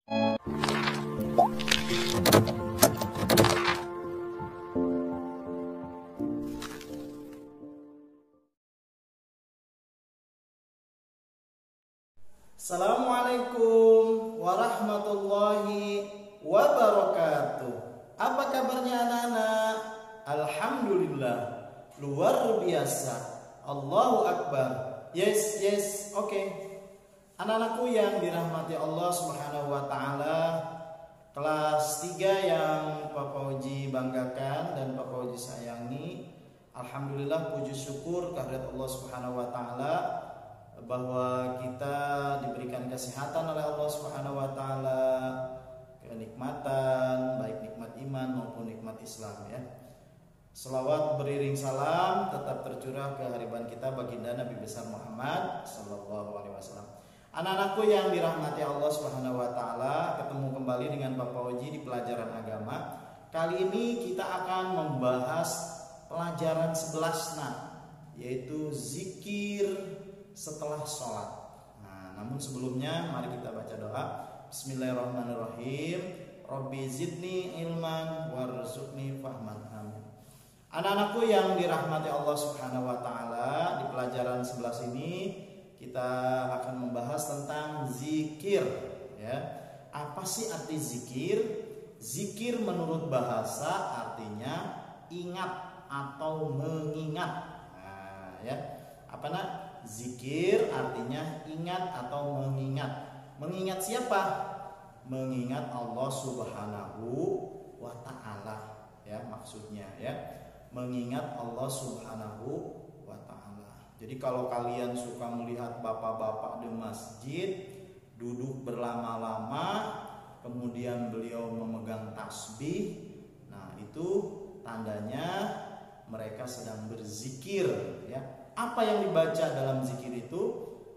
Assalamualaikum warahmatullahi wabarakatuh. Apa kabarnya anak-anak? Alhamdulillah, luar biasa. Allahu Akbar. Yes, oke. Anak-anakku yang dirahmati Allah Subhanahu wa taala, kelas 3 yang Papa Uji banggakan dan Papa Uji sayangi. Alhamdulillah, puji syukur kehadirat Allah Subhanahu wa taala bahwa kita diberikan kesehatan oleh Allah Subhanahu wa taala, kenikmatan baik nikmat iman maupun nikmat Islam ya. Selawat beriring salam tetap tercurah ke hariban kita baginda Nabi besar Muhammad sallallahu alaihi wasallam. Anak-anakku yang dirahmati Allah Subhanahu wa taala, ketemu kembali dengan Bapak Oji di pelajaran agama. Kali ini kita akan membahas pelajaran 11 yaitu zikir setelah sholat. Nah, namun sebelumnya mari kita baca doa. Bismillahirrahmanirrahim. Rabbi zidni ilman warzuqni fahman. Amin. Anak-anakku yang dirahmati Allah Subhanahu wa taala, di pelajaran 11 ini kita akan membahas tentang zikir ya. Apa sih arti zikir? Zikir menurut bahasa artinya ingat atau mengingat. Nah, ya. Apa nak? Zikir artinya ingat atau mengingat. Mengingat siapa? Mengingat Allah Subhanahu wa taala ya, maksudnya ya. Mengingat Allah Subhanahu wa taala. Jadi kalau kalian suka melihat bapak-bapak di masjid duduk berlama-lama, kemudian beliau memegang tasbih, nah itu tandanya mereka sedang berzikir ya. Apa yang dibaca dalam zikir itu?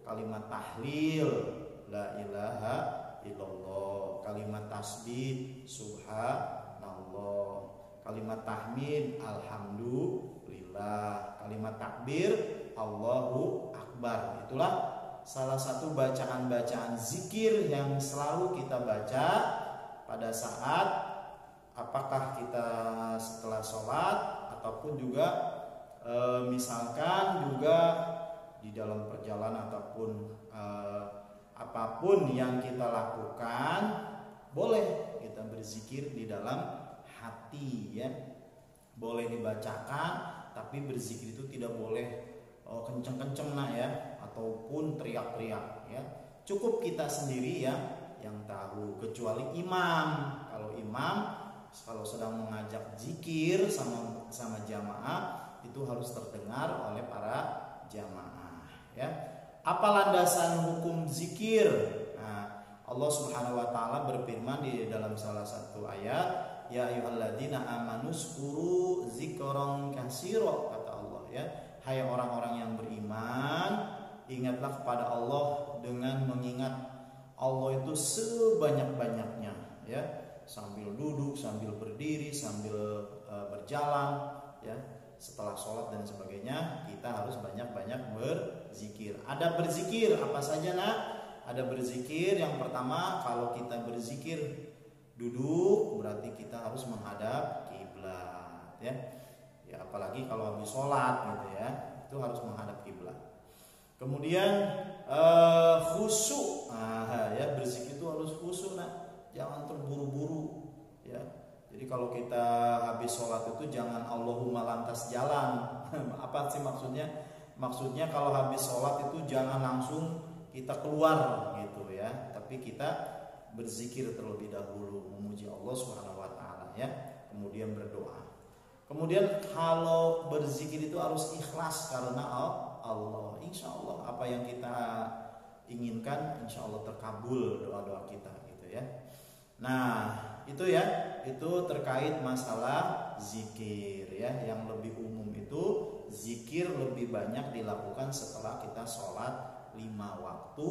Kalimat tahlil, la ilaha illallah. Kalimat tasbih, subhanallah. Kalimat tahmid, alhamdulillah. Kalimat takbir, Allahu Akbar. Itulah salah satu bacaan-bacaan zikir yang selalu kita baca pada saat apakah kita setelah sholat ataupun juga misalkan juga di dalam perjalanan ataupun apapun yang kita lakukan, boleh kita berzikir di dalam hati ya. Boleh dibacakan, tapi berzikir itu tidak boleh kenceng-kenceng nak ya, ataupun teriak-teriak ya. Cukup kita sendiri ya yang tahu, kecuali imam. Kalau imam kalau sedang mengajak zikir sama jamaah, itu harus terdengar oleh para jamaah ya. Apa landasan hukum zikir? Nah, Allah Subhanahu wa taala berfirman di dalam salah satu ayat, ya ayyuhalladzina amanu zkuru dzikran katsira, kata Allah ya. Hai orang-orang yang beriman, ingatlah kepada Allah dengan mengingat Allah itu sebanyak-banyaknya ya. Sambil duduk, sambil berdiri, sambil berjalan ya. Setelah sholat dan sebagainya, kita harus banyak-banyak berzikir. Ada berzikir apa saja nak? Ada berzikir yang pertama, kalau kita berzikir duduk berarti kita harus menghadap kiblat ya. Ya apalagi kalau habis sholat gitu ya, itu harus menghadap kiblat. Kemudian khusyuk, ya berzikir itu harus khusyuk nak, jangan terburu-buru ya. Jadi kalau kita habis sholat itu jangan Allahumma lantas jalan. Apa sih maksudnya? Maksudnya kalau habis sholat itu jangan langsung kita keluar gitu ya. Tapi kita berzikir terlebih dahulu, memuji Allah Subhanahu wa taala ya. Kemudian berdoa. Kemudian kalau berzikir itu harus ikhlas karena Allah. Insya Allah apa yang kita inginkan insya Allah terkabul doa-doa kita gitu ya. Nah itu ya, itu terkait masalah zikir ya. Yang lebih umum itu zikir lebih banyak dilakukan setelah kita sholat 5 waktu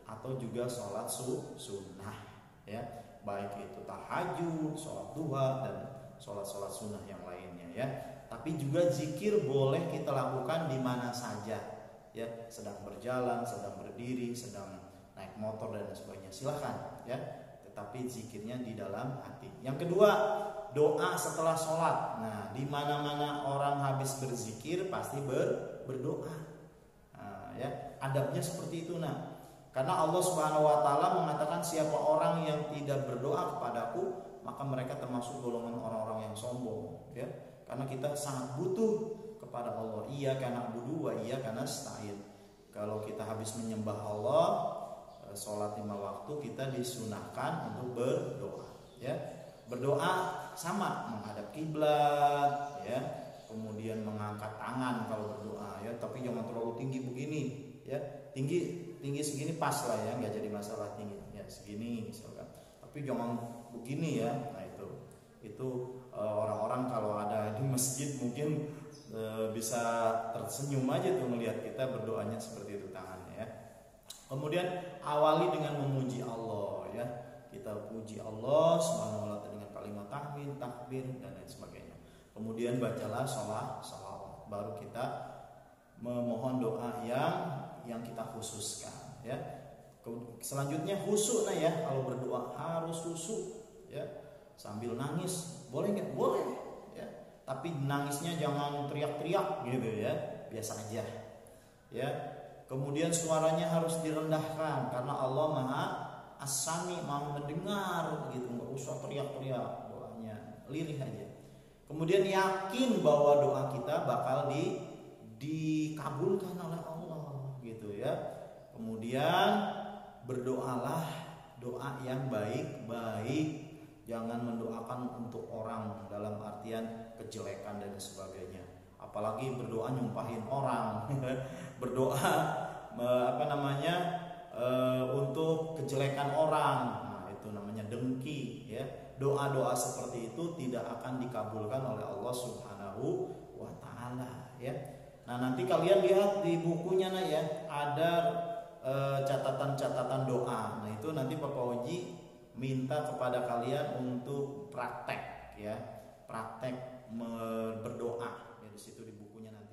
atau juga sholat sunnah ya, baik itu tahajud, sholat duha dan sholat-sholat sunnah yang lainnya ya. Tapi juga zikir boleh kita lakukan di mana saja ya, sedang berjalan, sedang berdiri, sedang naik motor dan sebagainya, silahkan ya. tetapi zikirnya di dalam hati. Yang kedua, doa setelah sholat. Nah, di mana-mana orang habis berzikir pasti berdoa. Nah, ya, adabnya seperti itu. Nah, karena Allah Subhanahu wa taala mengatakan siapa orang yang tidak berdoa kepadaku, maka mereka termasuk golongan orang-orang yang sombong, ya. Karena kita sangat butuh kepada Allah. Iyyaka na'budu wa iyyaka nasta'in. Kalau kita habis menyembah Allah, sholat 5 waktu, kita disunahkan untuk berdoa, ya. Berdoa sama menghadap kiblat, ya. Kemudian mengangkat tangan kalau berdoa, ya. Tapi jangan terlalu tinggi begini, ya. Tinggi segini pas lah, ya, nggak jadi masalah tinggi, ya, segini misalkan. Tapi jangan begini, ya. Nah, itu orang-orang kalau ada di masjid mungkin bisa tersenyum aja tuh melihat kita berdoanya seperti itu tangannya, ya. Kemudian awali dengan memuji Allah, ya. Kita puji Allah Subhanahu wa taala dengan kalimat tahmid, takbir dan lain sebagainya. Kemudian bacalah sholawat, baru kita memohon doa yang kita khususkan, ya. Selanjutnya khusyuk, nah, ya. Kalau berdoa harus khusyuk, ya. Sambil nangis boleh nggak? Boleh, ya. Tapi nangisnya jangan teriak-teriak gitu, ya. Biasa aja, ya. Kemudian suaranya harus direndahkan karena Allah Maha As-Sami, Maha mendengar gitu. Nggak usah teriak-teriak doanya, lirih aja. Kemudian yakin bahwa doa kita bakal dikabulkan oleh Allah gitu, ya. Kemudian berdoalah doa yang baik-baik. Jangan mendoakan untuk orang dalam artian kejelekan dan sebagainya. Apalagi berdoa nyumpahin orang. Berdoa untuk kejelekan orang. Nah, itu namanya dengki, ya. Doa-doa seperti itu tidak akan dikabulkan oleh Allah Subhanahu wa taala, ya. Nah, nanti kalian lihat di bukunya, nah, ya, ada catatan-catatan doa. Nah, itu nanti Bapak Oji minta kepada kalian untuk praktek, ya. Praktek berdoa, ya, di situ di bukunya nanti.